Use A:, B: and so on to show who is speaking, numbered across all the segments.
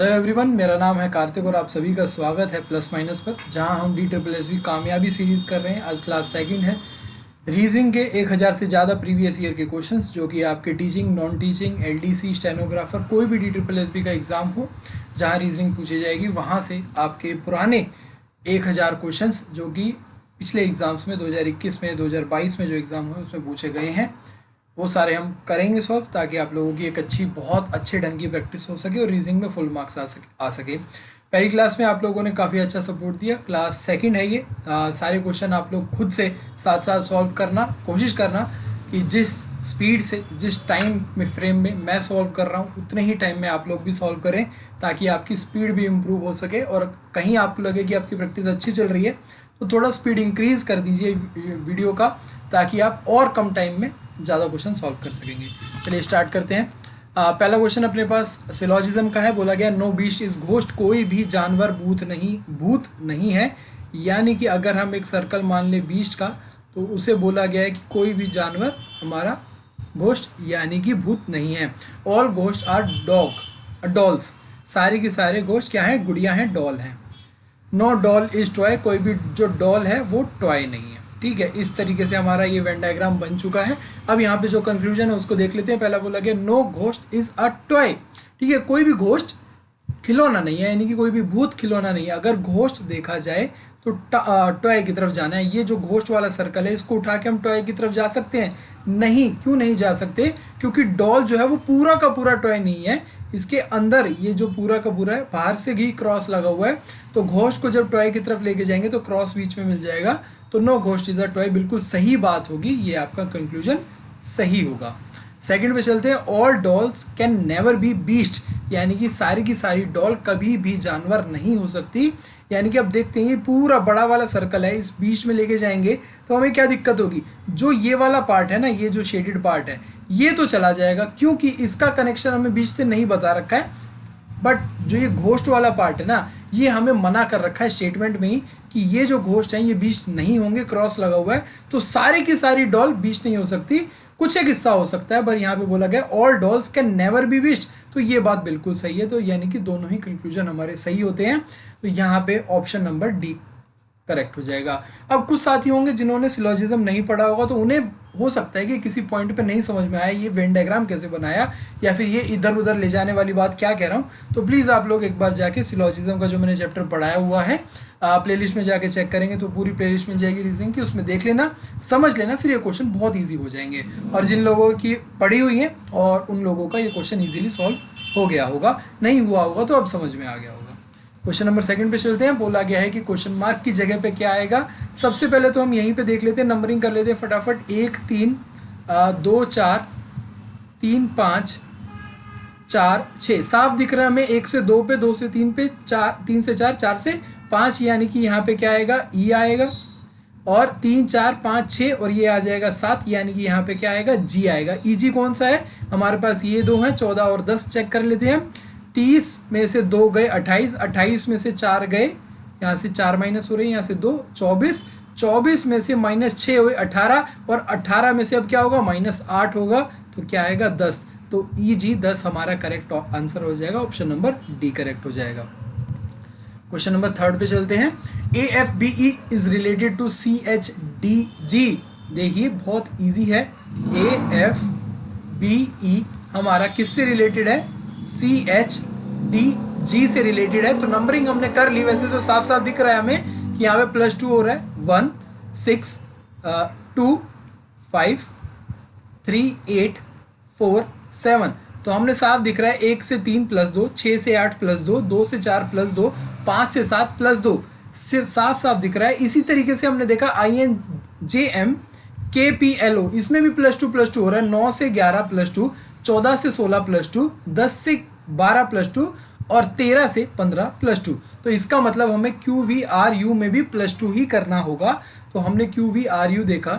A: Hello everyone, मेरा नाम है कार्तिक और आप सभी का स्वागत है प्लस माइनस पर, जहां हम DSSB कामयाबी सीरीज़ कर रहे हैं। आज क्लास सेकंड है। रीजनिंग के 1000 से ज़्यादा प्रीवियस ईयर के क्वेश्चंस जो कि आपके teaching, non teaching, LDC, stenographer, कोई भी DSSB का एग्ज़ाम हो जहां रीजनिंग पूछी जाएगी, वहां से आपके पुराने 1000 क्वेश्चंस जो कि पिछले एग्ज़ाम्स में 2021 में 2022 में जो एग्ज़ाम हुए उसमें पूछे गए हैं, वो सारे हम करेंगे सॉल्व, ताकि आप लोगों की एक बहुत अच्छे ढंग की प्रैक्टिस हो सके और रीजनिंग में फुल मार्क्स आ सके। पहली क्लास में आप लोगों ने काफ़ी अच्छा सपोर्ट दिया। क्लास सेकंड है ये। सारे क्वेश्चन आप लोग खुद से साथ साथ सॉल्व करना, कोशिश करना कि जिस स्पीड से, जिस टाइम में फ्रेम में मैं सॉल्व कर रहा हूँ उतने ही टाइम में आप लोग भी सॉल्व करें, ताकि आपकी स्पीड भी इम्प्रूव हो सके। और कहीं आपको लगे कि आपकी प्रैक्टिस अच्छी चल रही है तो थोड़ा स्पीड इंक्रीज़ कर दीजिए वीडियो का, ताकि आप और कम टाइम में ज़्यादा क्वेश्चन सॉल्व कर सकेंगे। चलिए स्टार्ट करते हैं। पहला क्वेश्चन अपने पास सिलॉजिज्म का है। बोला गया नो बीस्ट इज घोस्ट, कोई भी जानवर भूत नहीं है। यानी कि अगर हम एक सर्कल मान ले बीस्ट का, तो उसे बोला गया है कि कोई भी जानवर हमारा घोस्ट यानी कि भूत नहीं है। ऑल घोस्ट आर डॉल्स, सारे के सारे घोस्ट क्या हैं? गुड़िया हैं, डॉल हैं। नो डॉल इज टॉय, कोई भी जो डॉल है वो टॉय नहीं है। ठीक है, इस तरीके से हमारा ये वेन डायग्राम बन चुका है। अब यहाँ पे जो कंक्लूजन है उसको देख लेते हैं। पहला बोला गया no ghost is a toy. ठीक है, कोई भी घोस्ट खिलौना नहीं है, यानी कि कोई भी भूत खिलौना नहीं है। अगर घोस्ट देखा जाए तो टॉय की तरफ जाना है। ये जो घोस्ट वाला सर्कल है, इसको उठा के हम टॉय की तरफ जा सकते हैं? नहीं। क्यों नहीं जा सकते? क्योंकि डॉल जो है वो पूरा का पूरा टॉय नहीं है। इसके अंदर ये जो पूरा का पूरा है, बाहर से ही क्रॉस लगा हुआ है। तो घोस्ट को जब टॉय की तरफ लेके जाएंगे तो क्रॉस बीच में मिल जाएगा। तो no ghost is a toy बिल्कुल सही बात होगी, ये आपका कंक्लूजन सही होगा। सेकंड पे चलते हैं। All dolls can never be beast, यानी कि सारी की सारी डॉल कभी भी जानवर नहीं हो सकती। यानी कि अब देखते हैं, ये पूरा बड़ा वाला सर्कल है, इस बीच में लेके जाएंगे तो हमें क्या दिक्कत होगी? जो ये वाला पार्ट है ना, ये जो शेडेड पार्ट है, ये तो चला जाएगा क्योंकि इसका कनेक्शन हमें बीच से नहीं बता रखा है। बट जो ये घोस्ट वाला पार्ट है ना, ये हमें मना कर रखा है स्टेटमेंट में ही कि ये जो घोस्ट हैं ये बीच नहीं होंगे, क्रॉस लगा हुआ है। तो सारी की सारी डॉल बीच नहीं हो सकती, कुछ एक हिस्सा हो सकता है। पर यहाँ पे बोला गया all dolls can never be beast, तो ये बात बिल्कुल सही है। तो यानी कि दोनों ही कंक्लूजन हमारे सही होते हैं। तो यहाँ पे ऑप्शन नंबर डी करेक्ट हो जाएगा। अब कुछ साथी होंगे जिन्होंने सिलॉजिज्म नहीं पढ़ा होगा, तो उन्हें हो सकता है कि किसी पॉइंट पे नहीं समझ में आया ये वेन डायग्राम कैसे बनाया, या फिर ये इधर उधर ले जाने वाली बात क्या कह रहा हूँ। तो प्लीज़ आप लोग एक बार जाके सिलॉजिज्म का जो मैंने चैप्टर पढ़ाया हुआ है प्लेलिस्ट में जाके चेक करेंगे, तो पूरी प्लेलिस्ट मिल जाएगी रीजनिंग की, उसमें देख लेना, समझ लेना, फिर ये क्वेश्चन बहुत ईजी हो जाएंगे। और जिन लोगों की पढ़ी हुई है और उन लोगों का ये क्वेश्चन ईजिली सॉल्व हो गया होगा, नहीं हुआ होगा तो अब समझ में आ गया होगा। क्वेश्चन नंबर सेकंड पे चलते हैं। बोला गया है कि क्वेश्चन मार्क की जगह पे क्या आएगा। सबसे पहले तो हम यहीं पे देख लेते हैं, नंबरिंग कर लेते हैं फटाफट। 1 3 2 4 3 5 4 6 साफ दिख रहा है हमें। 1 से 2 पे, 2 से 3 पे, 3 से 4, 4 से 5, यानी कि यहाँ पे क्या आएगा? ई आएगा। और 3 4 5 6 और ये आ जाएगा 7, यानी कि यहाँ पे क्या आएगा? जी आएगा। ई जी कौन सा है? हमारे पास ये दो हैं, 14 और 10 चेक कर लेते हैं। 30 में से 2 गए 28, 28 में से 4 गए, यहाँ से 4 माइनस हो रहे हैं, यहाँ से 2, 24, 24 में से -6 हुए 18, और 18 में से अब क्या होगा? -8 होगा, तो क्या आएगा? 10। तो ई जी 10 हमारा करेक्ट आंसर हो जाएगा। ऑप्शन नंबर डी करेक्ट हो जाएगा। क्वेश्चन नंबर थर्ड पे चलते हैं। AFBE is related to CHDG। देखिए बहुत इजी है। AFBE हमारा किससे रिलेटेड है? CHDG से रिलेटेड है। तो नंबरिंग हमने कर ली, वैसे तो साफ साफ दिख रहा है हमें कि यहाँ पे +2 हो रहा है। 1 6 2 5 3 8 4 7, तो हमने साफ दिख रहा है 1 से 3 +2, 6 से 8 +2, 2 से 4 +2, 5 से 7 +2, सिर्फ साफ साफ दिख रहा है। इसी तरीके से हमने देखा INJM KPLO, इसमें भी +2 हो रहा है। 9 से 11 +2, 14 से 16 +2, 10 से 12 +2 और 13 से 15 +2। तो इसका मतलब हमें QVRU में भी +2 ही करना होगा। तो हमने QVRU देखा,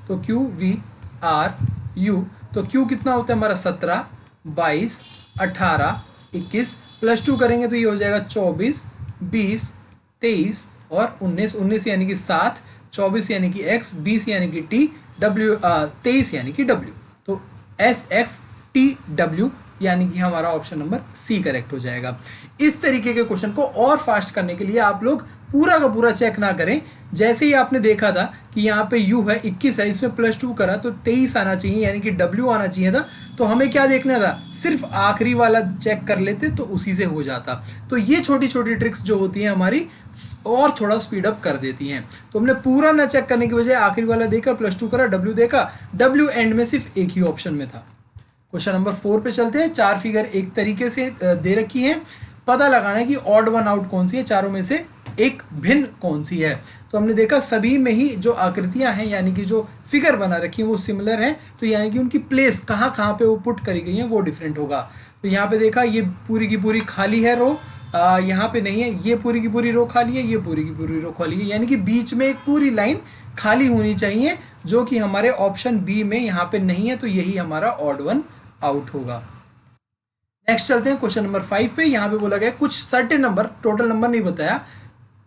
A: तो QVRU, तो Q कितना होता है हमारा? 17 22 18 21, +2 करेंगे तो ये हो जाएगा 24 20 23 और 19, 19 यानी कि 7, 24 यानी कि X, 20 यानी कि T, W 23 यानी कि W। तो SXTW यानी कि हमारा ऑप्शन नंबर सी करेक्ट हो जाएगा। इस तरीके के क्वेश्चन को और फास्ट करने के लिए आप लोग पूरा का पूरा चेक ना करें। जैसे ही आपने देखा था कि यहाँ पे u है 21 है, इसमें +2 करा तो 23 आना चाहिए, यानी कि w आना चाहिए था। तो हमें क्या देखना था, सिर्फ आखिरी वाला चेक कर लेते तो उसी से हो जाता। तो ये छोटी छोटी ट्रिक्स जो होती हैं हमारी और थोड़ा स्पीड अप कर देती हैं। तो हमने पूरा ना चेक करने की बजाय आखिरी वाला देखा, +2 करा, w देखा, w एंड में सिर्फ एक ही ऑप्शन में था। क्वेश्चन नंबर 4 पे चलते हैं। 4 फिगर एक तरीके से दे रखी है, पता लगाना है कि ऑड वन आउट कौन सी है, चारों में से एक भिन्न कौन सी है। तो हमने देखा सभी में ही जो आकृतियां हैं यानी कि जो फिगर बना रखी है वो सिमिलर हैं, तो यानी कि उनकी प्लेस कहाँ कहाँ पे वो पुट करी गई है वो डिफरेंट होगा। तो यहाँ पे देखा ये पूरी की पूरी खाली है रो, यहाँ पे नहीं है, ये पूरी की पूरी रो खाली है, ये पूरी की पूरी रो खाली है, यानी कि बीच में एक पूरी लाइन खाली होनी चाहिए, जो कि हमारे ऑप्शन बी में यहाँ पे नहीं है। तो यही हमारा ऑड वन आउट होगा। नेक्स्ट चलते हैं क्वेश्चन नंबर 5 पे। यहाँ पे बोला गया कुछ सर्टेन नंबर, टोटल नंबर नहीं बताया,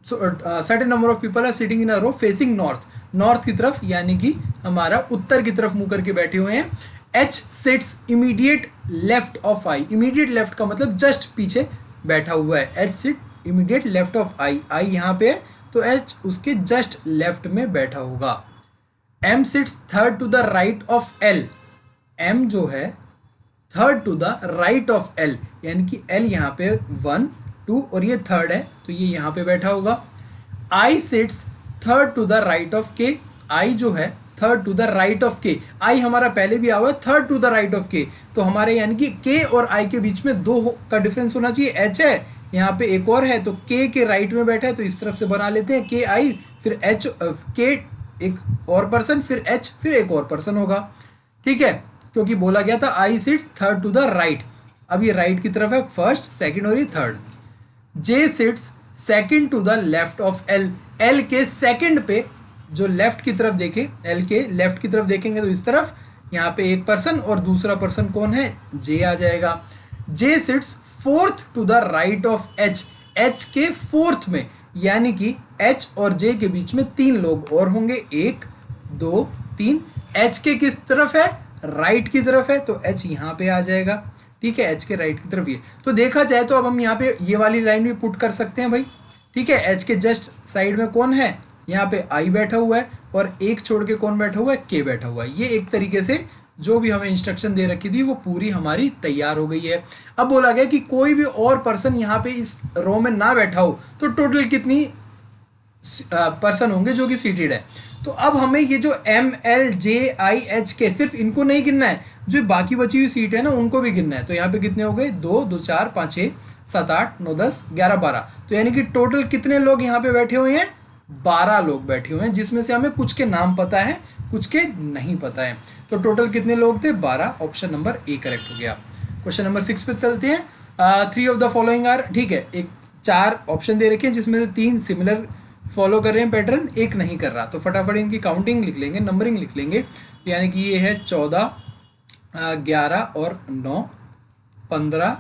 A: certain number of people are sitting in a row facing north, north की तरफ यानी कि हमारा उत्तर की तरफ मुंह करके बैठे हुए हैं। H sits immediate left of I, immediate left का मतलब जस्ट पीछे बैठा हुआ है। H sit immediate left of I, I यहाँ पे है तो एच उसके जस्ट लेफ्ट में बैठा होगा। M sits third to the right of L, M जो है third to the right of L, यानी कि एल यहाँ पे 1 2 और ये थर्ड है तो ये यहाँ पे बैठा होगा। I sits third to the right of K, I जो है third to the right of K, I हमारा पहले भी आया हुआ है third to the right of K, तो हमारे यानी कि के और आई के बीच में 2 का डिफरेंस होना चाहिए। एच है यहाँ पे एक और है तो के राइट में बैठा है तो इस तरफ से बना लेते हैं, के आई फिर एच, के एक और पर्सन फिर एच फिर एक और पर्सन होगा। ठीक है, क्योंकि बोला गया था I sits third to the right, अब ये राइट की तरफ है फर्स्ट सेकंड और ये third. J sits second to the left of L, L के सेकंड पे जो लेफ्ट की तरफ देखे, एल के लेफ्ट की तरफ देखेंगे तो इस तरफ यहाँ पे एक पर्सन और दूसरा पर्सन कौन है, जे आ जाएगा। J sits fourth to the right of H, H के फोर्थ में यानी कि एच और जे के बीच में 3 लोग और होंगे, 1 2 3। एच के किस तरफ है, राइट की तरफ है तो एच यहाँ पे आ जाएगा। ठीक है, एच के राइट की तरफ ये, तो देखा जाए तो अब हम यहाँ पे ये वाली लाइन भी पुट कर सकते हैं भाई। ठीक है, एच के जस्ट साइड में कौन है, यहाँ पे आई बैठा हुआ है और एक छोड़ के कौन बैठा हुआ है, के बैठा हुआ है। ये एक तरीके से जो भी हमें इंस्ट्रक्शन दे रखी थी वो पूरी हमारी तैयार हो गई है। अब बोला गया कि कोई भी और पर्सन यहाँ पे इस रो में ना बैठा हो तो टोटल कितनी पर्सन होंगे जो कि सीटेड है। तो अब हमें ये जो M L J I H के सिर्फ इनको नहीं गिनना है, जो बाकी बची हुई सीट है ना उनको भी गिनना है। तो यहाँ पे कितने हो गए, 2 2 4 5 6 7 8 9 10 11 12, तो यानी कि टोटल कितने लोग यहाँ पे बैठे हुए हैं, 12 लोग बैठे हुए हैं, जिसमें से हमें कुछ के नाम पता है कुछ के नहीं पता है। तो टोटल कितने लोग थे, 12, ऑप्शन नंबर ए करेक्ट हो गया। क्वेश्चन नंबर 6 पे चलते हैं। 3 ऑफ द फॉलोइंग आर, ठीक है, एक 4 ऑप्शन दे रखे हैं जिसमें से 3 सिमिलर फॉलो कर रहे हैं पैटर्न, एक नहीं कर रहा। तो फटाफट इनकी काउंटिंग लिख लेंगे, नंबरिंग लिख लेंगे, यानी कि ये है 14 11 और 9 15,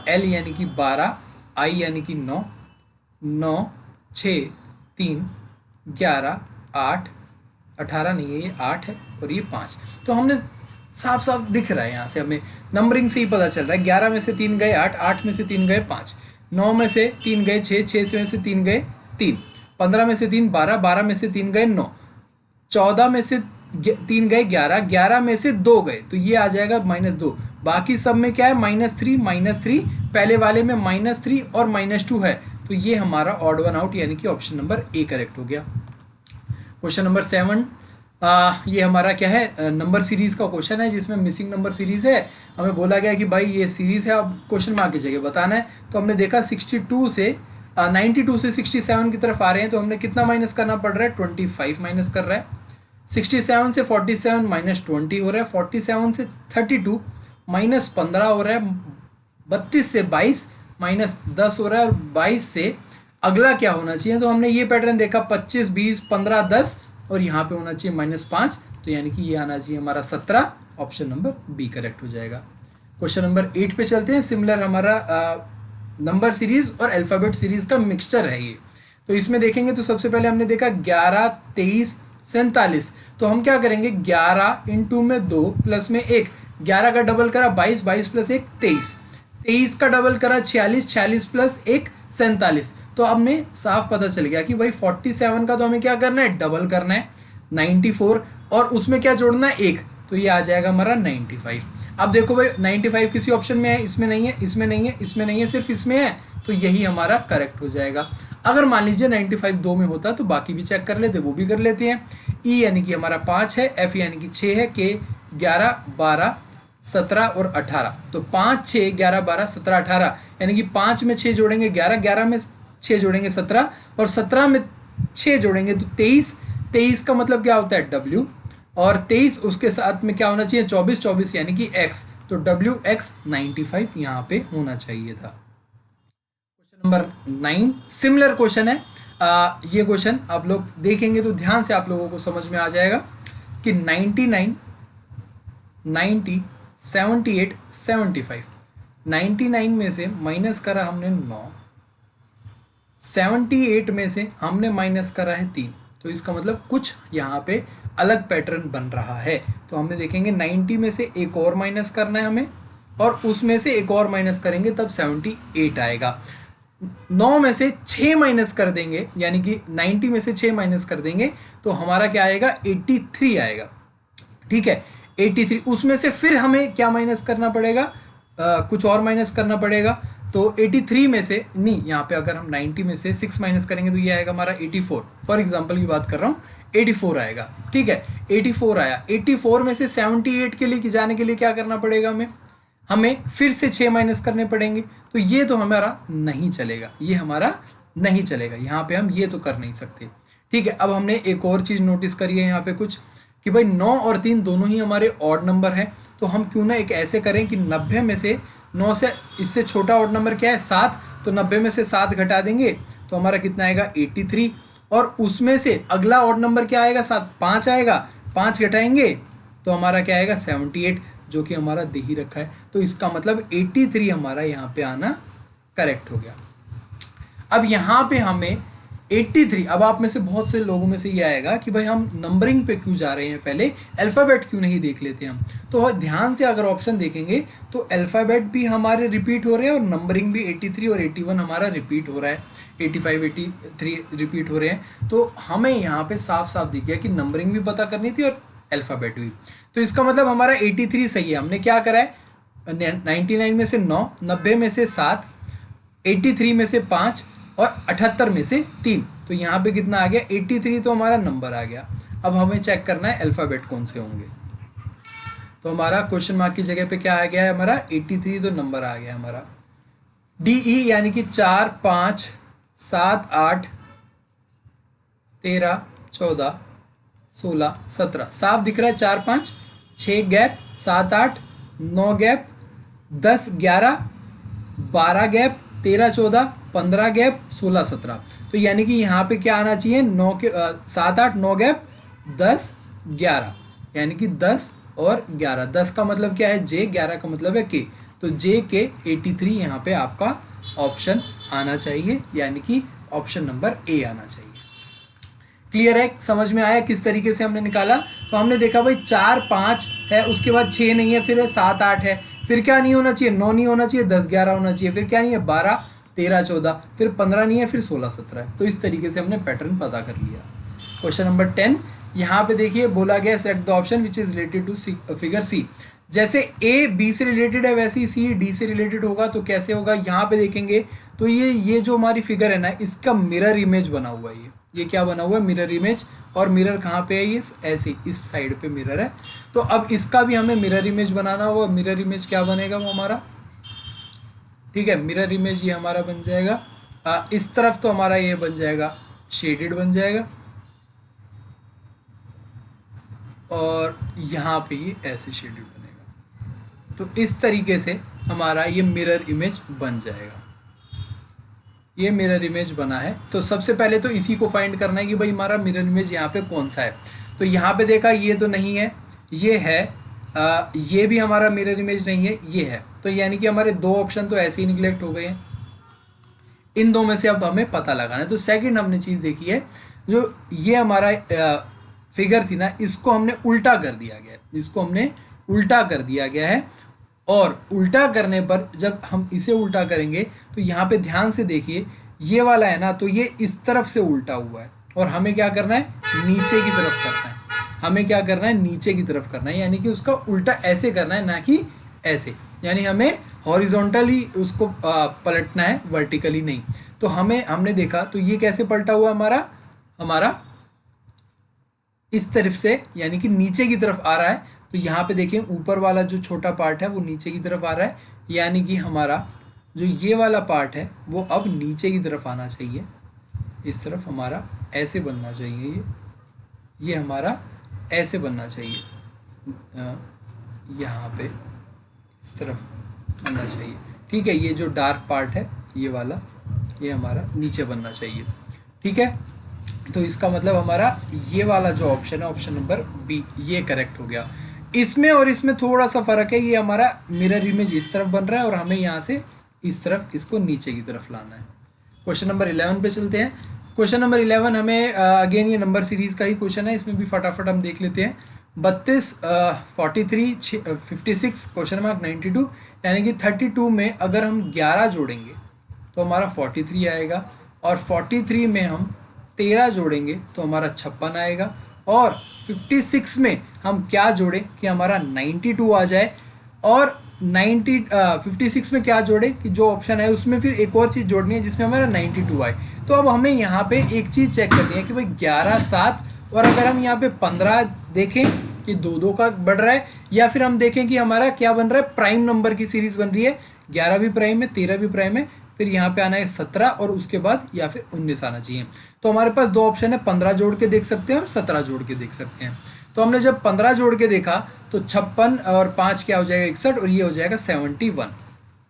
A: एल यानी कि 12, आई यानी कि 9 9 6 3 11 8 18 नहीं है ये 8 है और ये 5। तो हमने साफ साफ दिख रहा है यहाँ से, हमें नंबरिंग से ही पता चल रहा है। 11 में से 3 गए 8, 8 में से 3 गए 5, 9 में से 3 गए 6, 6 में से 3 गए 3, 15 में से 3 12, 12 में से 3 गए 9, 14 में से 3 गए 11, 11 में से 2 गए तो ये आ जाएगा -2। बाकी सब में क्या है, -3, पहले वाले में -3 और -2 है, तो ये हमारा ऑड वन आउट यानी कि ऑप्शन नंबर ए करेक्ट हो गया। क्वेश्चन नंबर 7, ये हमारा क्या है, नंबर सीरीज का क्वेश्चन है जिसमें मिसिंग नंबर सीरीज है। हमें बोला गया कि भाई ये सीरीज है, अब क्वेश्चन मार्क की जगह बताना है। तो हमने देखा 92 से 67 की तरफ आ रहे हैं, तो हमने कितना माइनस करना पड़ रहा है, 25 माइनस कर रहा है। 67 से 47 -20 हो रहा है, 47 से 32 -15 हो रहा है, 32 से 22 -10 हो रहा है, और 22 से अगला क्या होना चाहिए, तो हमने ये पैटर्न देखा 25 20 15 10 और यहाँ पे होना चाहिए -5, तो यानी कि ये आना चाहिए हमारा 17, ऑप्शन नंबर बी करेक्ट हो जाएगा। क्वेश्चन नंबर 8 पे चलते हैं। सिमिलर हमारा नंबर सीरीज और अल्फ़ाबेट सीरीज का मिक्सचर है ये। तो इसमें देखेंगे तो सबसे पहले हमने देखा 11 23 47, तो हम क्या करेंगे 11 × में 2 प्लस में 1, 11 का डबल करा 22, 22 प्लस 1 23, 23 का डबल करा 46, 46 प्लस 1 47। तो अब हमें साफ पता चल गया कि भाई 47 का तो हमें क्या करना है, डबल करना है 94, और उसमें क्या जोड़ना है 1, तो ये आ जाएगा हमारा 95। अब देखो भाई 95 किसी ऑप्शन में है, इसमें नहीं है, इसमें नहीं है, इसमें नहीं है, सिर्फ इसमें है, तो यही हमारा करेक्ट हो जाएगा। अगर मान लीजिए 95 दो में होता तो बाकी भी चेक कर लेते, वो भी कर लेते हैं। ई यानी कि हमारा 5 है, एफ यानी कि 6 है, के 11 12 17 और 18। तो 5 6 11 12 17 18 यानी कि 5 में 6 जोड़ेंगे 11, 11 में 6 जोड़ेंगे 17, और 17 में 6 जोड़ेंगे तो 23। 23 का मतलब क्या होता है W, और 23 उसके साथ में क्या होना चाहिए 24, 24 यानी कि X, तो WX 95 यहाँ पे होना चाहिए था। क्वेश्चन नंबर 9 सिमिलर क्वेश्चन है। ये क्वेश्चन आप लोग देखेंगे तो ध्यान से आप लोगों को समझ में आ जाएगा कि 99 90 78 75, 99 में से माइनस करा हमने 9, 78 में से हमने माइनस करा है 3, तो इसका मतलब कुछ यहाँ पे अलग पैटर्न बन रहा है। तो हमने देखेंगे 90 में से एक और माइनस करना है हमें, और उसमें से एक और माइनस करेंगे तब 78 आएगा। 9 में से 6 माइनस कर देंगे, यानी कि 90 में से 6 माइनस कर देंगे तो हमारा क्या आएगा 83 आएगा। ठीक है 83, उसमें से फिर हमें क्या माइनस करना पड़ेगा, कुछ और माइनस करना पड़ेगा। तो 83 में से नहीं, यहाँ पे अगर हम 90 में से 6 माइनस करेंगे तो ये आएगा हमारा 84, फॉर एग्जांपल की बात कर रहा हूँ, 84 आएगा। ठीक है 84 आया, 84 में से 78 के लिए जाने के लिए क्या करना पड़ेगा हमें फिर से 6 माइनस करने पड़ेंगे, तो ये तो हमारा नहीं चलेगा, ये हमारा नहीं चलेगा, यहाँ पे हम ये तो कर नहीं सकते। ठीक है अब हमने एक और चीज़ नोटिस करी है यहाँ पे कुछ, कि भाई 9 और 3 दोनों ही हमारे ऑड नंबर हैं, तो हम क्यों ना एक ऐसे करें कि 90 में से 9 से इससे छोटा ऑड नंबर क्या है 7, तो 90 में से 7 घटा देंगे तो हमारा कितना आएगा 83, और उसमें से अगला ऑड नंबर क्या आएगा 7, 5 आएगा, 5 घटाएंगे तो हमारा क्या आएगा 78, जो कि हमारा दे ही रखा है, तो इसका मतलब 83 हमारा यहाँ पे आना करेक्ट हो गया। अब यहाँ पे हमें 83, अब आप में से बहुत से लोगों में से ये आएगा कि भाई हम नंबरिंग पे क्यों जा रहे हैं, पहले अल्फ़ाबेट क्यों नहीं देख लेते हम। तो ध्यान से अगर ऑप्शन देखेंगे तो अल्फ़ाबेट भी हमारे रिपीट हो रहे हैं और नंबरिंग भी 83 और 81 हमारा रिपीट हो रहा है, 85 83 रिपीट हो रहे हैं। तो हमें यहाँ पे साफ साफ दिख गया कि नंबरिंग भी पता करनी थी और अल्फ़ाबेट भी, तो इसका मतलब हमारा 83 सही है। हमने क्या करा है 99 में से 9, 90 में से 7, 83 में से 5 और 78 में से 3, तो यहाँ पे कितना आ गया 83, तो हमारा नंबर आ गया। अब हमें चेक करना है अल्फ़ाबेट कौन से होंगे, तो हमारा क्वेश्चन मार्क की जगह पे क्या आ गया है हमारा 83, तो नंबर आ गया हमारा DE यानी कि 4 5 7 8 13 14 16 17, साफ दिख रहा है 4 5 6 गैप 7 8 9 गैप 10 11 12 गैप 13 14 15 गैप 16 17, तो यानी कि यहाँ पे क्या आना चाहिए 9 के 7 8 9 गैप 10 11, यानी कि 10 और 11, 10 का मतलब क्या है J, 11 का मतलब है K, तो J के 83 यहाँ पे आपका ऑप्शन आना चाहिए, यानी कि ऑप्शन नंबर A आना चाहिए। क्लियर है, समझ में आया किस तरीके से हमने निकाला। तो हमने देखा भाई 4 5 है, उसके बाद 6 नहीं है, फिर है 7 8 है, फिर क्या नहीं होना चाहिए 9 नहीं होना चाहिए, 10 11 होना चाहिए, फिर क्या नहीं है 12 13 14, फिर 15 नहीं है, फिर 16 17 है। तो इस तरीके से हमने पैटर्न पता कर लिया। क्वेश्चन नंबर 10 यहाँ पे देखिए बोला गया set the option which is related to figure C. जैसे ए बी से रिलेटेड है वैसे ही सी डी से रिलेटेड होगा, तो कैसे होगा यहाँ पे देखेंगे तो ये जो हमारी फिगर है ना, इसका मिरर इमेज बना हुआ है, ये क्या बना हुआ है मिरर इमेज, और मिरर कहाँ पे है ये ऐसे इस साइड पे मिरर है। तो अब इसका भी हमें मिरर इमेज बनाना होगा। मिरर इमेज क्या बनेगा वो हमारा, ठीक है मिरर इमेज ये हमारा बन जाएगा इस तरफ, तो हमारा ये बन जाएगा शेडेड बन जाएगा, और यहाँ पे ये ऐसे शेडेड बनेगा। तो इस तरीके से हमारा ये मिरर इमेज बन जाएगा। ये मिरर इमेज बना है, तो सबसे पहले तो इसी को फाइंड करना है कि भाई हमारा मिरर इमेज यहाँ पे कौन सा है। तो यहाँ पे देखा ये तो नहीं है, ये है ये भी हमारा मिरर इमेज नहीं है, ये है। तो यानी कि हमारे दो ऑप्शन तो ऐसे ही निगलेक्ट हो गए हैं। इन दो में से अब हमें पता लगाना है। तो सेकंड हमने चीज़ देखी है, जो ये हमारा फिगर थी ना, इसको हमने उल्टा कर दिया गया, इसको हमने उल्टा कर दिया गया है। और उल्टा करने पर जब हम इसे उल्टा करेंगे तो यहाँ पे ध्यान से देखिए, ये वाला है ना, तो ये इस तरफ से उल्टा हुआ है और हमें क्या करना है, नीचे की तरफ करना है। हमें क्या करना है, नीचे की तरफ करना है, यानी कि उसका उल्टा ऐसे करना है, ना कि ऐसे। यानी हमें हॉरिजॉन्टली उसको पलटना है, वर्टिकली नहीं। तो हमने देखा तो ये कैसे पलटा हुआ हमारा इस तरफ से, यानी कि नीचे की तरफ आ रहा है। तो यहाँ पे देखिए ऊपर वाला जो छोटा पार्ट है वो नीचे की तरफ आ रहा है, यानी कि हमारा जो ये वाला पार्ट है वो अब नीचे की तरफ आना चाहिए। इस तरफ हमारा ऐसे बनना चाहिए, ये हमारा ऐसे बनना चाहिए, यहाँ पे इस तरफ बनना चाहिए। ठीक है, ये जो डार्क पार्ट है ये वाला, ये हमारा नीचे बनना चाहिए। ठीक है, तो इसका मतलब हमारा ये वाला जो ऑप्शन है, ऑप्शन नंबर बी, ये करेक्ट हो गया। इसमें और इसमें थोड़ा सा फर्क है, ये हमारा मिरर इमेज इस तरफ बन रहा है और हमें यहाँ से इस तरफ इसको नीचे की तरफ लाना है। क्वेश्चन नंबर 11 पे चलते हैं। क्वेश्चन नंबर 11 हमें अगेन ये नंबर सीरीज का ही क्वेश्चन है, इसमें भी फटाफट हम देख लेते हैं। 32, 43, 56, क्वेश्चन मार्क 92, यानी कि 32 में अगर हम 11 जोड़ेंगे तो हमारा 43 आएगा, और 43 में हम 13 जोड़ेंगे तो हमारा 56 आएगा, और 56 में हम क्या जोड़ें कि हमारा 92 आ जाए, और 56 में क्या जोड़े कि जो ऑप्शन है उसमें फिर एक और चीज़ जोड़नी है जिसमें हमारा 92 आए। तो अब हमें यहाँ पे एक चीज़ चेक करनी है कि भाई 11, 7, और अगर हम यहाँ पे 15 देखें कि 2-2 का बढ़ रहा है, या फिर हम देखें कि हमारा क्या बन रहा है, प्राइम नंबर की सीरीज बन रही है, 11 भी प्राइम है, 13 भी प्राइम है, फिर यहाँ पे आना है 17 और उसके बाद या फिर 19 आना चाहिए। तो हमारे पास दो ऑप्शन है, 15 जोड़ के देख सकते हैं और 17 जोड़ के देख सकते हैं। तो हमने जब 15 जोड़ के देखा तो 56 और 5 क्या हो जाएगा, 61, और ये हो जाएगा 71।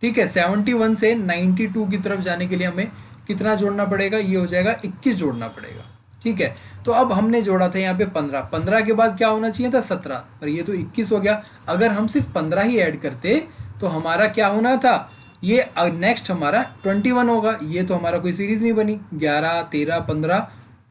A: ठीक है, 71 से 92 की तरफ जाने के लिए हमें कितना जोड़ना पड़ेगा, ये हो जाएगा 21 जोड़ना पड़ेगा। ठीक है, तो अब हमने जोड़ा था यहाँ पे 15 के बाद क्या होना चाहिए था, 17, पर ये तो 21 हो गया। अगर हम सिर्फ 15 ही ऐड करते तो हमारा क्या होना था, ये नेक्स्ट हमारा 21 होगा। ये तो हमारा कोई सीरीज नहीं बनी, 11, 13, 15,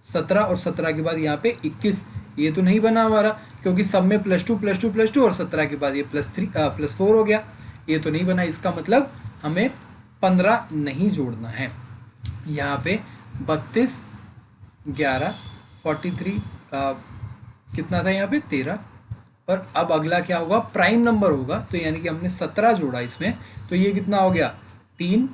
A: 17 और 17 के बाद यहाँ पे 21, ये तो नहीं बना हमारा, क्योंकि सब में +2 +2 +2 और 17 के बाद ये +4 हो गया, ये तो नहीं बना। इसका मतलब हमें 15 नहीं जोड़ना है। यहाँ पे 32, 11, 43 कितना था यहाँ पे, 13, और अब अगला क्या होगा, प्राइम नंबर होगा, तो यानी कि हमने 17 जोड़ा इसमें, तो ये कितना हो गया, 3,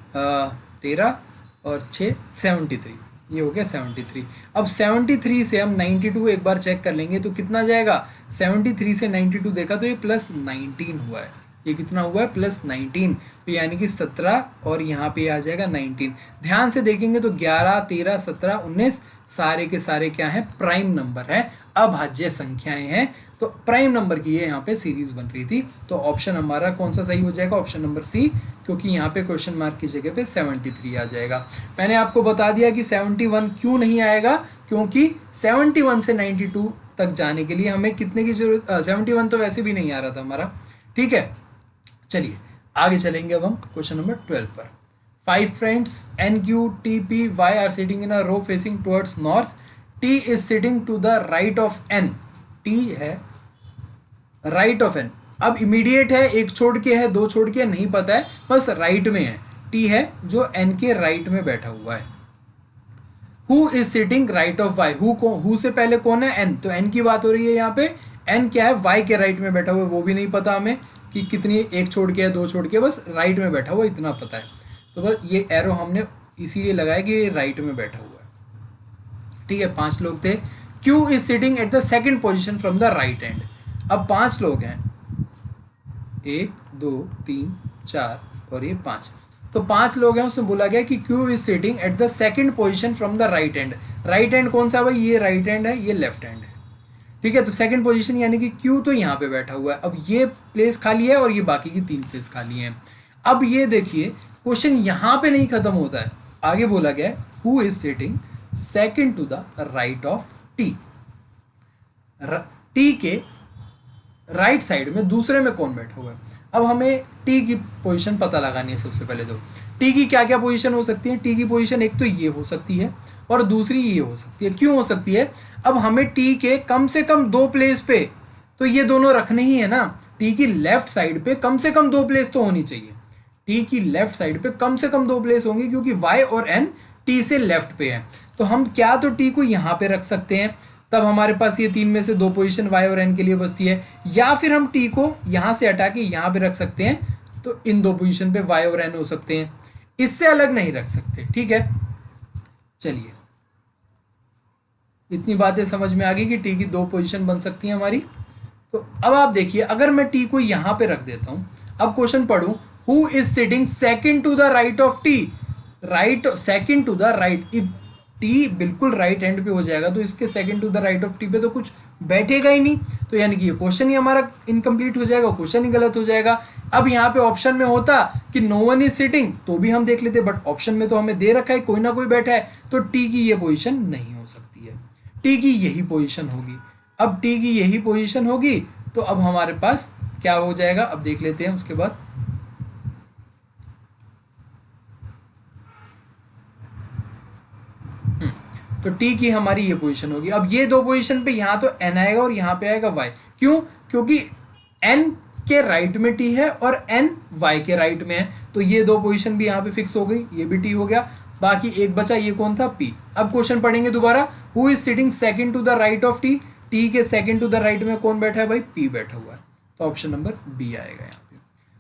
A: 13 और 6, 73, ये हो गया 73। अब 73 से हम 92 एक बार चेक कर लेंगे तो कितना जाएगा, 73 से 92 देखा तो ये +19 हुआ है, ये कितना हुआ है, +19, तो यानी कि 17 और यहाँ पे आ जाएगा 19। ध्यान से देखेंगे तो 11, 13, 17, 19 सारे के सारे क्या हैं, प्राइम नंबर है, अभाज्य संख्याएं हैं, तो प्राइम नंबर की ये यहाँ पे सीरीज बन रही थी। तो ऑप्शन हमारा कौन सा सही हो जाएगा, ऑप्शन नंबर सी, क्योंकि यहाँ पे क्वेश्चन मार्क की जगह पे 73 आ जाएगा। मैंने आपको बता दिया कि 71 क्यों नहीं आएगा, क्योंकि 71 से 92 तक जाने के लिए हमें कितने की जरूरत, 71 तो वैसे भी नहीं आ रहा था हमारा। ठीक है, चलिए आगे चलेंगे अब हम क्वेश्चन नंबर 12 पर। 5 friends N, Q, T, P, Y are sitting in a row facing towards north. T is sitting to the right of N. T है right of N. अब इमीडिएट है, एक छोड़ के है, दो छोड़ के नहीं पता है, बस राइट में है। T है जो N के राइट में बैठा हुआ है। Who is sitting right of Y? Who से पहले कौन है, N, तो N की बात हो रही है यहाँ पे। N क्या है, Y के राइट में बैठा हुआ है, वो भी नहीं पता हमें कि कितनी, एक छोड़ के है, दो छोड़ के, बस राइट में बैठा हुआ इतना पता है। तो बस ये एरो हमने इसीलिए लगाया कि ये राइट में बैठा हुआ है। ठीक है, 5 लोग थे। Q is sitting at the second position from the right and. अब 5 लोग हैं, 1, 2, 3, 4 और ये 5, तो 5 लोग हैं, उसमें बोला गया कि Q is sitting at the second position from the right and. Right and कौन सा भाई, ये राइट एंड है, ये लेफ्ट हैंड है। ठीक है, तो सेकंड पोजीशन यानी कि Q तो यहाँ पे बैठा हुआ है। अब ये प्लेस खाली है और ये बाकी की 3 प्लेस खाली हैं। अब ये देखिए क्वेश्चन यहाँ पे नहीं खत्म होता है, आगे बोला गया है who is sitting second to the right of T. T के राइट साइड में दूसरे में कौन बैठा हुआ है। अब हमें टी की पोजीशन पता लगानी है। सबसे पहले तो टी की क्या क्या पोजीशन हो सकती है। टी की पोजीशन एक तो ये हो सकती है और दूसरी ये हो सकती है। क्यों हो सकती है, अब हमें टी के कम से कम 2 प्लेस पे तो ये दोनों रखने ही है ना, टी की लेफ्ट साइड पे कम से कम 2 प्लेस तो होनी चाहिए। टी की लेफ्ट साइड पे कम से कम 2 प्लेस होंगी, क्योंकि वाई और एन टी से लेफ्ट पे है। तो हम क्या तो टी को यहाँ पे रख सकते हैं, तब हमारे पास ये 3 में से 2 पोजीशन वाई और एन के लिए बचती है, या फिर हम टी को यहाँ से हटा के यहाँ पे रख सकते हैं, तो इन 2 पोजीशन पे वाई और एन हो सकते हैं, इससे अलग नहीं रख सकते। ठीक है, चलिए इतनी बातें समझ में आ गई कि टी की 2 पोजीशन बन सकती हैं हमारी। तो अब आप देखिए, अगर मैं टी को यहाँ पे रख देता हूँ, अब क्वेश्चन पढ़ूं, who is sitting second to the right of T, right second to the right, if T बिल्कुल राइट हैंड पे हो जाएगा तो इसके second to the right of T पे तो कुछ बैठेगा ही नहीं, तो यानी कि ये क्वेश्चन ही हमारा इनकम्प्लीट हो जाएगा, क्वेश्चन ही गलत हो जाएगा। अब यहाँ पे ऑप्शन में होता कि नो वन इज सिटिंग तो भी हम देख लेते, बट ऑप्शन में तो हमें दे रखा है कोई ना कोई बैठा है, तो टी की ये पोजीशन नहीं हो सकती है, टी की यही पोजीशन होगी। अब टी की यही पोजीशन होगी तो अब हमारे पास क्या हो जाएगा, अब देख लेते हैं उसके बाद। तो टी की हमारी ये पोजीशन होगी। अब ये 2 पोजीशन पे यहाँ तो एन आएगा और यहाँ पे आएगा वाई, क्यों, क्योंकि एन के राइट में टी है और एन वाई के राइट में है, तो ये 2 पोजीशन भी यहाँ पे फिक्स हो गई, ये भी टी हो गया, बाकी एक बचा, ये कौन था, पी। अब क्वेश्चन पढ़ेंगे दोबारा, who is sitting second to the right of T, T के सेकंड टू द राइट में कौन बैठा है भाई, पी बैठा हुआ है, तो ऑप्शन नंबर बी आएगा यहाँ पे।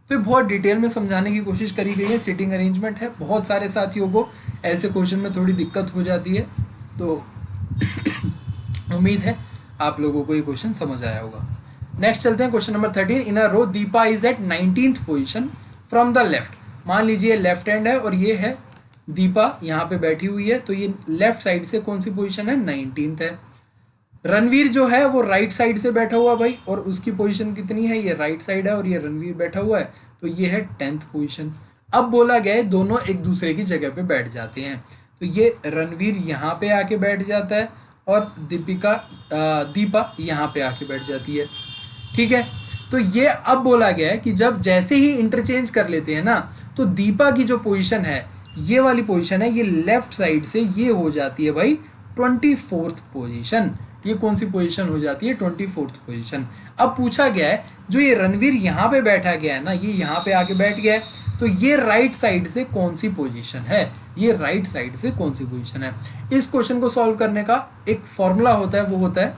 A: तो ये बहुत डिटेल में समझाने की कोशिश करी गई है, सिटिंग अरेंजमेंट है, बहुत सारे साथियों को ऐसे क्वेश्चन में थोड़ी दिक्कत हो जाती है, तो उम्मीद है आप लोगों को ये क्वेश्चन समझ आया होगा। नेक्स्ट चलते हैं question number 13, in a row Deepa is at 19th position from the left, मान लीजिए लेफ्ट हैंड है और ये है दीपा यहाँ पे बैठी हुई है, तो ये लेफ्ट साइड से कौन सी पोजीशन है, 19th है। रणवीर जो है वो राइट साइड से बैठा हुआ भाई, और उसकी पोजीशन कितनी है, ये राइट साइड है और ये रणवीर बैठा हुआ है, तो ये है 10th पोजीशन। अब बोला गया है दोनों एक दूसरे की जगह पे बैठ जाते हैं, तो ये रणवीर यहाँ पे आके बैठ जाता है और दीपा यहाँ पे आके बैठ जाती है। ठीक है, तो ये अब बोला गया है कि जब जैसे ही इंटरचेंज कर लेते हैं ना, तो दीपा की जो पोजीशन है, ये वाली पोजीशन है, ये लेफ्ट साइड से ये हो जाती है भाई 24th पोजीशन। ये कौन सी पोजीशन हो जाती है, 24th पोजीशन। अब पूछा गया है जो ये रणवीर यहाँ पे बैठा गया है ना, ये यहाँ पे आके बैठ गया है, तो ये राइट साइड से कौन सी पोजीशन है, ये राइट साइड से कौन सी पोजीशन है। इस क्वेश्चन को सॉल्व करने का एक फॉर्मूला होता है, वो होता है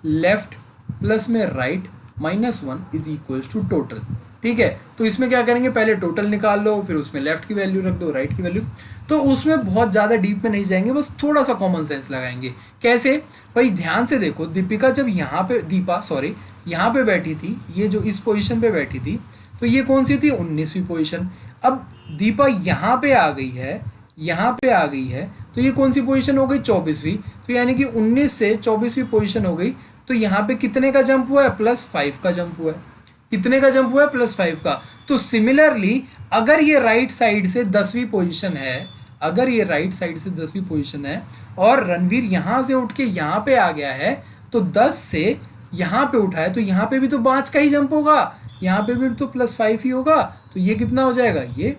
A: लेफ्ट प्लस में right -1 is equals to total. ठीक है, तो इसमें क्या करेंगे, पहले टोटल निकाल लो, फिर उसमें लेफ्ट की वैल्यू रख दो, राइट की वैल्यू, तो उसमें बहुत ज़्यादा डीप में नहीं जाएंगे, बस थोड़ा सा कॉमन सेंस लगाएंगे। कैसे भाई, ध्यान से देखो, दीपा जब यहाँ पे बैठी थी, ये जो इस पोजीशन पे बैठी थी, तो ये कौन सी थी, 19वीं पोजीशन। अब दीपा यहाँ पे आ गई है, यहाँ पे आ गई है, तो ये कौन सी पोजीशन हो गई, 24वीं, तो यानी कि 19 से 24वीं पोजीशन हो गई, तो यहाँ पे कितने का जंप हुआ है, +5 का जंप हुआ है। कितने का जंप हुआ है, +5 का। तो सिमिलरली अगर ये राइट साइड से 10वीं पोजीशन है, अगर ये राइट साइड से 10वीं पोजीशन है और रणवीर यहाँ से उठ के यहाँ पे आ गया है, तो 10 से यहाँ पे उठा है, तो यहाँ पे भी तो 5 का ही जंप होगा, यहाँ पे भी तो +5 ही होगा, तो ये कितना हो जाएगा, ये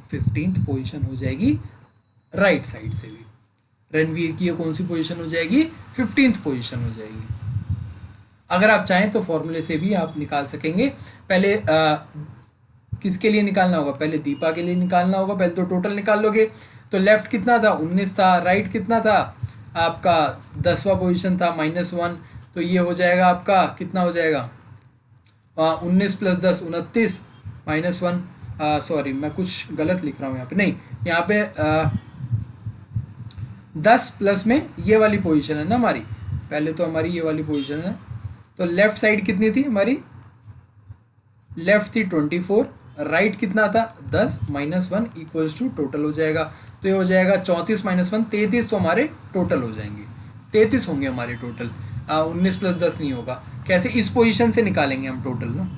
A: 15th पोजीशन हो जाएगी राइट साइड से भी। रणवीर की ये कौन सी पोजीशन हो जाएगी, 15th पोजीशन हो जाएगी। अगर आप चाहें तो फॉर्मूले से भी आप निकाल सकेंगे। पहले किसके लिए निकालना होगा, पहले दीपा के लिए निकालना होगा, पहले तो टोटल निकाल लोगे, तो लेफ्ट कितना था, 19 था, राइट कितना था आपका, 10वां पोजीशन था, -1, तो ये हो जाएगा आपका कितना हो जाएगा, 19 + 10 29 -1, सॉरी मैं कुछ गलत लिख रहा हूँ यहाँ पे, नहीं यहाँ पे 10 प्लस में ये वाली पोजीशन है ना हमारी, पहले तो हमारी ये वाली पोजीशन है, तो लेफ्ट साइड कितनी थी हमारी, लेफ्ट थी 24, राइट कितना था 10 -1 इक्वल्स टू टोटल हो जाएगा, तो ये हो जाएगा 34 - 1 33, तो हमारे टोटल हो जाएंगे, 33 होंगे हमारे टोटल, 19 + 10 नहीं होगा। कैसे, इस पोजीशन से निकालेंगे हम टोटल ना,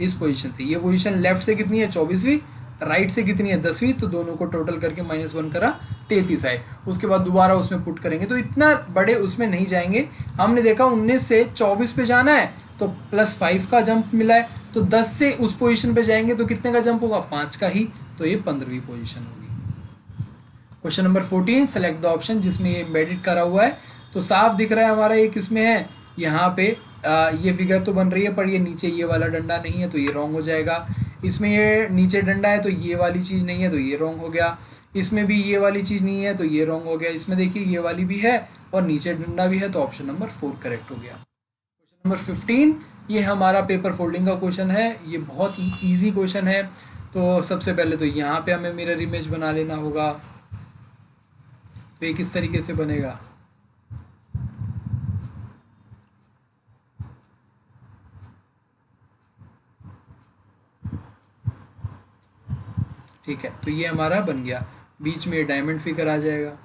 A: इस पोजीशन से। ये पोजीशन लेफ्ट से कितनी है, 24वीं, राइट से कितनी है, 10वीं, तो दोनों को टोटल करके -1 करा, 33 आए। उसके बाद दोबारा उसमें पुट करेंगे, तो इतना बड़े उसमें नहीं जाएंगे। हमने देखा 19 से 24 पे जाना है तो +5 का जंप मिला है, तो 10 से उस पोजीशन पे जाएंगे तो कितने का जंप होगा, 5 का ही, तो ये 15वीं पोजीशन होगी। Question number 14, select the option जिसमें ये एम्बेडेड करा हुआ है, तो साफ दिख रहा है हमारा ये किसमें है, यहाँ पे ये फिगर तो बन रही है पर ये नीचे ये वाला डंडा नहीं है तो ये रॉन्ग हो जाएगा। इसमें ये नीचे डंडा है तो ये वाली चीज़ नहीं है तो ये रॉन्ग हो गया। इसमें भी ये वाली चीज़ नहीं है तो ये रॉन्ग हो गया। इसमें देखिए ये वाली भी है और नीचे डंडा भी है तो ऑप्शन नंबर 4 करेक्ट हो गया। क्वेश्चन नंबर 15, ये हमारा पेपर फोल्डिंग का क्वेश्चन है। ये बहुत ही ईजी क्वेश्चन है। तो सबसे पहले तो यहाँ पे हमें मिरर इमेज बना लेना होगा। तो ये किस तरीके से बनेगा, ठीक है। तो ये हमारा बन गया, बीच में डायमंड फिगर आ जाएगा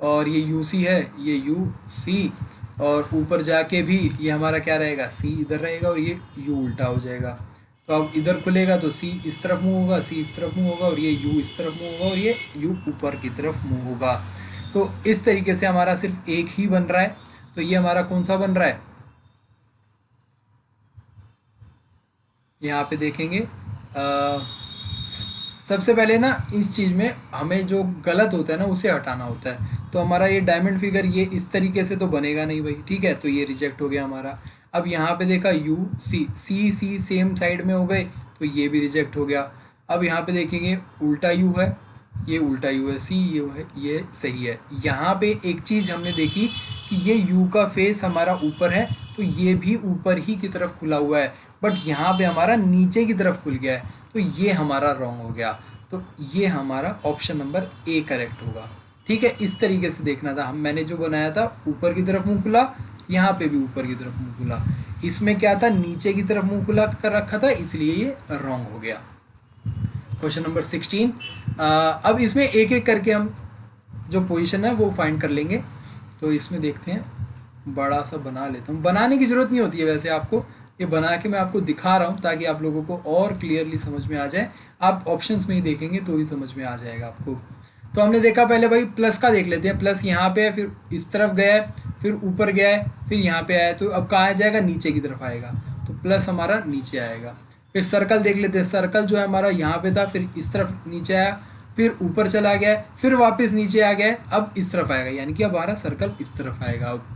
A: और ये यू सी है, ये यू सी, और ऊपर जाके भी ये हमारा क्या रहेगा, सी इधर रहेगा और ये यू उल्टा हो जाएगा। तो अब इधर खुलेगा तो सी इस तरफ मूव होगा, सी इस तरफ मूव होगा और ये यू इस तरफ मूव होगा और ये यू ऊपर की तरफ मूव होगा। तो इस तरीके से हमारा सिर्फ एक ही बन रहा है। तो ये हमारा कौन सा बन रहा है, यहाँ पे देखेंगे। सबसे पहले ना इस चीज़ में हमें जो गलत होता है ना उसे हटाना होता है। तो हमारा ये डायमंड फिगर ये इस तरीके से तो बनेगा नहीं भाई, ठीक है। तो ये रिजेक्ट हो गया हमारा। अब यहाँ पे देखा you see, C C same side में हो गए तो ये भी रिजेक्ट हो गया। अब यहाँ पे देखेंगे उल्टा यू है, ये उल्टा यू है, सी यू है, ये सही है। यहाँ पे एक चीज़ हमने देखी कि ये यू का फेस हमारा ऊपर है तो ये भी ऊपर ही की तरफ खुला हुआ है, बट यहाँ पे हमारा नीचे की तरफ खुल गया है तो ये हमारा रॉन्ग हो गया। तो ये हमारा ऑप्शन नंबर ए करेक्ट होगा, ठीक है। इस तरीके से देखना था। मैंने जो बनाया था ऊपर की तरफ मुंह खुला, यहाँ पे भी ऊपर की तरफ मुंह खुला। इसमें क्या था, नीचे की तरफ मुंह खुला कर रखा था, इसलिए ये रॉन्ग हो गया। क्वेश्चन नंबर 16, अब इसमें एक एक करके हम जो पोजीशन है वो फाइंड कर लेंगे। तो इसमें देखते हैं, बड़ा सा बना लेता हूँ। बनाने की ज़रूरत नहीं होती है वैसे, आपको ये बना के मैं आपको दिखा रहा हूँ ताकि आप लोगों को और क्लियरली समझ में आ जाए। आप ऑप्शंस में ही देखेंगे तो ही समझ में आ जाएगा आपको। तो हमने देखा पहले भाई प्लस का देख लेते हैं। प्लस यहाँ पे है, फिर इस तरफ गया है, फिर ऊपर गया है, फिर यहाँ पे आया है। तो अब कहाँ जाएगा, नीचे की तरफ आएगा। तो प्लस हमारा नीचे आएगा। फिर सर्कल देख लेते हैं। सर्कल जो है हमारा यहाँ पे था, फिर इस तरफ नीचे आया, फिर ऊपर चला गया, फिर वापस नीचे आ गया, अब इस तरफ आएगा, यानी कि अब हमारा सर्कल इस तरफ आएगा। अब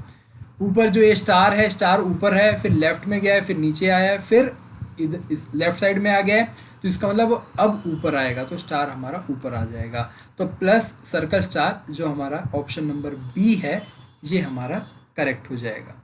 A: ऊपर जो ये स्टार है, स्टार ऊपर है, फिर लेफ्ट में गया है, फिर नीचे आया है, फिर इधर इस लेफ्ट साइड में आ गया है। तो इसका मतलब अब ऊपर आएगा तो स्टार हमारा ऊपर आ जाएगा। तो प्लस सर्कल स्टार जो हमारा ऑप्शन नंबर बी है ये हमारा करेक्ट हो जाएगा।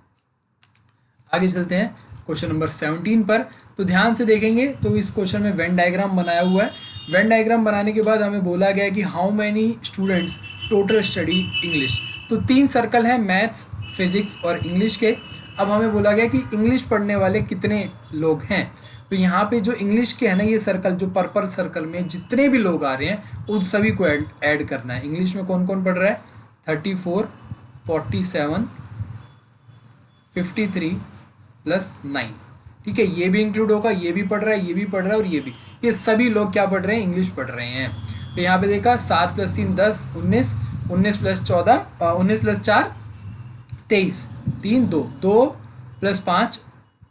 A: आगे चलते हैं क्वेश्चन नंबर 17 पर। तो ध्यान से देखेंगे तो इस क्वेश्चन में वेन डायग्राम बनाया हुआ है। वेन डायग्राम बनाने के बाद हमें बोला गया है कि how many students total study English. तो 3 सर्कल हैं, मैथ्स, फिजिक्स और इंग्लिश के। अब हमें बोला गया कि इंग्लिश पढ़ने वाले कितने लोग हैं। तो यहाँ पे जो इंग्लिश के है ना, ये सर्कल जो पर्पल सर्कल में जितने भी लोग आ रहे हैं उन सभी को ऐड करना है। इंग्लिश में कौन कौन पढ़ रहा है, 34, 47, 53 प्लस 9, ठीक है। ये भी इंक्लूड होगा, ये भी पढ़ रहा है, ये भी पढ़ रहा है और ये भी, ये सभी लोग क्या पढ़ रहे हैं, इंग्लिश पढ़ रहे हैं। तो यहाँ पे देखा 7 + 3 10, 19, 19 + 14, 19 + 4 23, 3 2, 2 + 5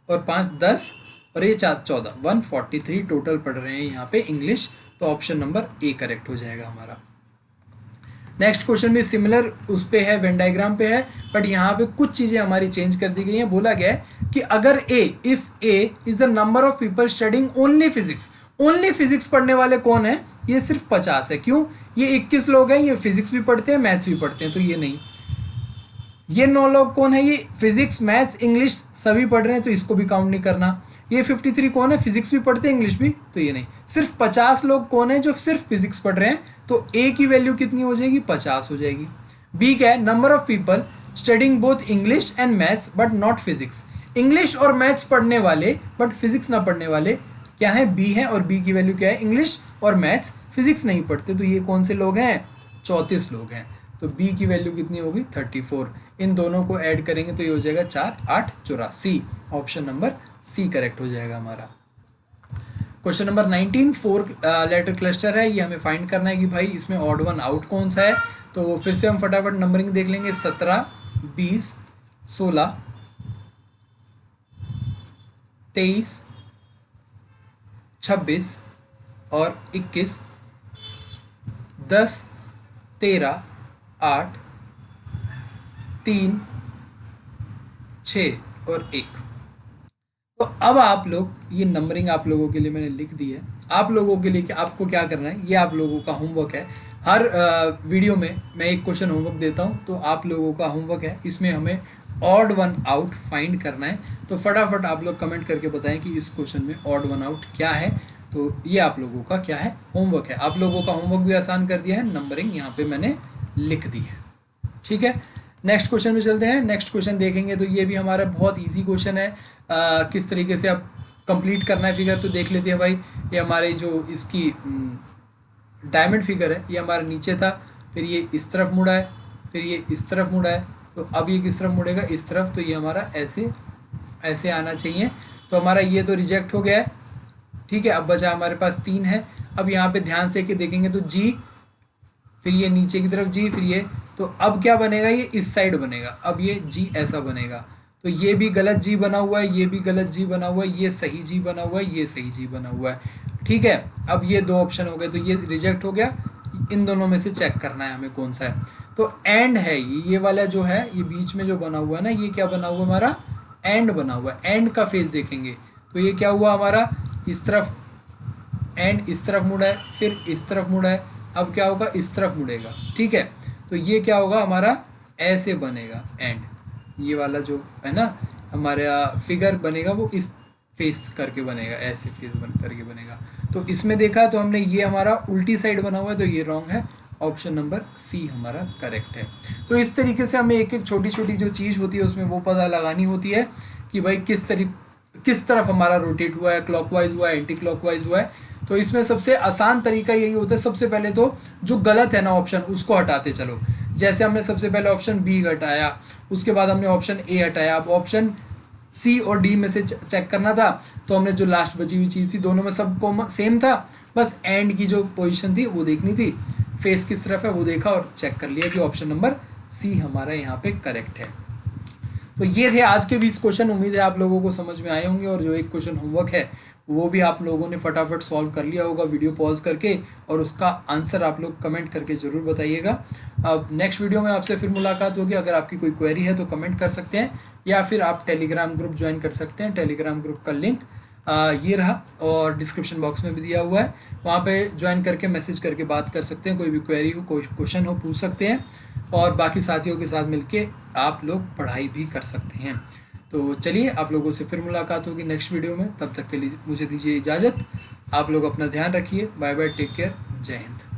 A: और 5 10 और ये 4 14, 143 टोटल पढ़ रहे हैं यहाँ पे इंग्लिश। तो ऑप्शन नंबर ए करेक्ट हो जाएगा हमारा। नेक्स्ट क्वेश्चन भी सिमिलर उस पे है, वेन डायग्राम पे है, बट यहाँ पे कुछ चीज़ें हमारी चेंज कर दी गई हैं। बोला गया है कि अगर if A is the number of people studying only physics, only physics पढ़ने वाले कौन है, ये सिर्फ 50 है। क्यों, ये 21 लोग हैं, ये फिजिक्स भी पढ़ते हैं, मैथ्स भी पढ़ते हैं, तो ये नहीं। ये 9 लोग कौन है, ये फिजिक्स, मैथ्स, इंग्लिश सभी पढ़ रहे हैं, तो इसको भी काउंट नहीं करना। ये 53 कौन है, फिजिक्स भी पढ़ते हैं, इंग्लिश भी, तो ये नहीं। सिर्फ 50 लोग कौन है जो सिर्फ फिजिक्स पढ़ रहे हैं, तो ए की वैल्यू कितनी हो जाएगी, 50 हो जाएगी। बी क्या है, number of people studying both English and maths but not physics. English और मैथ्स पढ़ने वाले बट फिजिक्स ना पढ़ने वाले क्या है, बी है, और बी की वैल्यू क्या है, इंग्लिश और मैथ्स, फिजिक्स नहीं पढ़ते, तो ये कौन से लोग हैं, 34 लोग हैं। तो बी की वैल्यू कितनी होगी, 34। इन दोनों को ऐड करेंगे तो ये हो जाएगा 4 8 84। ऑप्शन नंबर सी करेक्ट हो जाएगा हमारा। क्वेश्चन नंबर 19, 4 लेटर क्लस्टर है, ये हमें फाइंड करना है कि भाई इसमें ऑड वन आउट कौन सा है। तो फिर से हम फटाफट नंबरिंग देख लेंगे, 17 20 16 23 26 और 21 10 13 8 3 6 और 1। तो अब आप लोग ये नंबरिंग आप लोगों के लिए मैंने लिख दी है। आप लोगों के लिए कि आपको क्या करना है, ये आप लोगों का होमवर्क है। हर वीडियो में मैं एक क्वेश्चन होमवर्क देता हूँ, तो आप लोगों का होमवर्क है, इसमें हमें ऑड वन आउट फाइंड करना है। तो फटाफट आप लोग कमेंट करके बताएं कि इस क्वेश्चन में ऑड वन आउट क्या है। तो ये आप लोगों का क्या है, होमवर्क है। आप लोगों का होमवर्क भी आसान कर दिया है, नंबरिंग यहाँ पे मैंने लिख दी है। ठीक है, नेक्स्ट क्वेश्चन में चलते हैं। नेक्स्ट क्वेश्चन देखेंगे तो ये भी हमारा बहुत इजी क्वेश्चन है। किस तरीके से आप कंप्लीट करना है फिगर, तो देख लेते हैं भाई। ये हमारे जो इसकी डायमंड फिगर है, ये हमारा नीचे था, फिर ये इस तरफ मुड़ा है, फिर ये इस तरफ मुड़ा है। तो अब ये किस तरफ मुड़ेगा, इस तरफ। तो ये हमारा ऐसे ऐसे आना चाहिए। तो हमारा ये तो रिजेक्ट हो गया है। ठीक है, अब बचा हमारे पास 3 है। अब यहाँ पे ध्यान से कि देखेंगे तो जी, फिर ये नीचे की तरफ जी, फिर ये। तो अब क्या बनेगा, ये इस साइड बनेगा। अब ये जी ऐसा बनेगा। तो ये भी गलत जी बना हुआ है, ये भी गलत जी बना हुआ है, ये सही जी बना हुआ है, ये सही जी बना हुआ है। ठीक है, अब ये 2 ऑप्शन हो गए, तो ये रिजेक्ट हो गया। इन दोनों में से चेक करना है हमें कौन सा है। तो एंड है ये वाला जो है, ये बीच में जो बना हुआ है ना, ये क्या बना हुआ हमारा, एंड बना हुआ है। एंड का फेस देखेंगे तो ये क्या हुआ हमारा, इस तरफ एंड इस तरफ मुड़ा है, फिर इस तरफ मुड़ा है। अब क्या होगा, इस तरफ मुड़ेगा। ठीक है, तो ये क्या होगा हमारा, ऐसे बनेगा एंड। ये वाला जो है ना हमारा फिगर बनेगा, वो इस फेस करके बनेगा, ऐसे फेस बन करके बनेगा। तो इसमें देखा तो हमने ये हमारा उल्टी साइड बना हुआ है, तो ये रॉन्ग है। ऑप्शन नंबर सी हमारा करेक्ट है। तो इस तरीके से हमें एक एक छोटी छोटी जो चीज़ होती है उसमें वो पता लगानी होती है कि भाई किस तरफ हमारा रोटेट हुआ है, क्लॉकवाइज हुआ है, एंटी क्लॉकवाइज हुआ है। तो इसमें सबसे आसान तरीका यही होता है, सबसे पहले तो जो गलत है ना ऑप्शन, उसको हटाते चलो। जैसे हमने सबसे पहले ऑप्शन बी हटाया, उसके बाद हमने ऑप्शन ए हटाया। अब ऑप्शन सी और डी में से चेक करना था, तो हमने जो लास्ट बची हुई चीज़ थी, दोनों में सब सेम था, बस एंड की जो पोजीशन थी वो देखनी थी, फेस किस तरफ है वो देखा और चेक कर लिया कि ऑप्शन नंबर सी हमारा यहाँ पे करेक्ट है। तो ये थे आज के 20 क्वेश्चन। उम्मीद है आप लोगों को समझ में आए होंगे, और जो एक क्वेश्चन होमवर्क है वो भी आप लोगों ने फटाफट सॉल्व कर लिया होगा वीडियो पॉज करके, और उसका आंसर आप लोग कमेंट करके ज़रूर बताइएगा। अब नेक्स्ट वीडियो में आपसे फिर मुलाकात होगी। अगर आपकी कोई क्वेरी है तो कमेंट कर सकते हैं, या फिर आप टेलीग्राम ग्रुप ज्वाइन कर सकते हैं। टेलीग्राम ग्रुप का लिंक ये रहा, और डिस्क्रिप्शन बॉक्स में भी दिया हुआ है। वहाँ पे ज्वाइन करके मैसेज करके बात कर सकते हैं, कोई भी क्वेरी हो, कोई क्वेश्चन हो, पूछ सकते हैं, और बाकी साथियों के साथ मिलके आप लोग पढ़ाई भी कर सकते हैं। तो चलिए, आप लोगों से फिर मुलाकात होगी नेक्स्ट वीडियो में। तब तक के लिए मुझे दीजिए इजाज़त। आप लोग अपना ध्यान रखिए। बाय बाय, टेक केयर, जय हिंद।